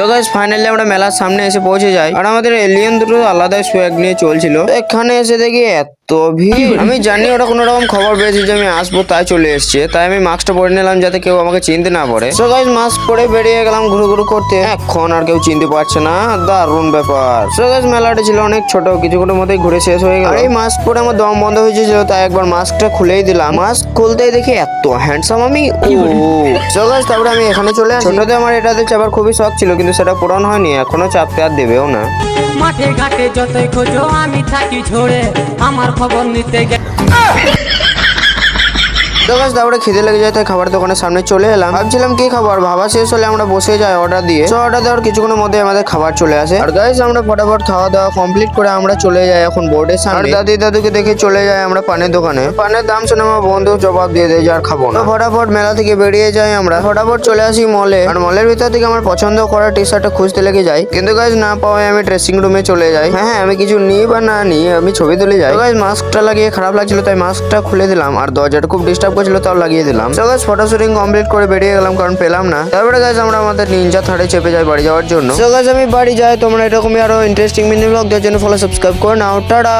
So guys finally আমরা মেলার সামনে এসে পৌঁছে যাই, আর আমাদের এলিয়েন দুটো আলাদাই সোয়াগ নিয়ে চলছিল। এখানে এসে দেখি এত ভিড়। আমি জানি ওরা কোনো রকম খবর পেয়েছে যে আমি আসবো, তাই চলে এসছে। তাই আমি মাস্কটা পরে নিলাম যাতে কেউ আমাকে চিনতে না পারে। সো গাইস মাস্ক পরে বেরিয়ে গেলাম ঘুরু ঘুরু করতে। এখন আর কেউ চিনতে পারছে না, দারুণ ব্যাপার। সো গাইস মেলাটা ছিল অনেক ছোট, কিছুক্ষণের মধ্যেই ঘুরে শেষ হয়ে গেল। এই মাস্ক পরে আমার দম বন্ধ হয়েছিল, তাই একবার মাস্কটা খুলেই দিলাম। মাস্ক খুলতেই দেখি এত হ্যান্ডসাম আমি। সো গাইস তারপরে আমি এখানে চলে আসি। ছোটতে আমার এটাতে চাপার খুবই শখ ছিল, কিন্তু সেটা পূরণ হয়নি, এখনো চাপতে আর দেবেও না। মাঠে ঘাটে যতই খোঁজো আমি থাকি ঝরে, আমার খবর নিতে তো গাইস তারপরে খিদে লেগে যায়, তাই খাবার দোকানের সামনে চলে এলাম। ভাবছিলাম কি খাবার, ভাবা শেষ হলে আমরা বসে যাই অর্ডার দিয়ে। তো অর্ডার দেওয়ার কিছুক্ষণের মধ্যে আমাদের খাবার চলে আসে। আর গাইস আমরা ফটাফট খাওয়া দাওয়া কমপ্লিট করে আমরা চলে যাই এখন বোর্ডের সামনে। আর দাদি দাদুকে দেখে চলে যাই আমরা পানের দোকানে। পানের দাম শুনে আমার বন্ধু জবাব দিয়ে দেয় যে আর খাবো না। ফটাফট মেলা থেকে বেরিয়ে যাই আমরা, ফটাফট চলে আসি মলে। আর মলের ভিতর থেকে আমার পছন্দ করা টি শার্টটা খুঁজতে লেগে যাই, কিন্তু গাইস না পাওয়ায় আমি ড্রেসিং রুমে চলে যাই। হ্যাঁ আমি কিছু নিই বা না নিই, আমি ছবি তুলে যাই। গাইস মাস্কটা লাগিয়ে খারাপ লাগছিল, তাই মাস্কটা খুলে দিলাম। আর দরজাটা খুব ডিস্টার্ব করছিল, তাও লাগিয়ে দিলাম। So guys photo shooting complete করে বেরিয়ে গেলাম, কারণ পেলাম না। তারপরে গাইস আমরা আমাদের নিনজা থার্ডে চেপে যাই বাড়ি যাওয়ার জন্য। সো গাইস আমি বাড়ি যাই, তোমরা এরকমই আরো ইন্টারেস্টিং মিনি ব্লগ দেখার জন্য ফলো সাবস্ক্রাইব করে নাও। টাটা।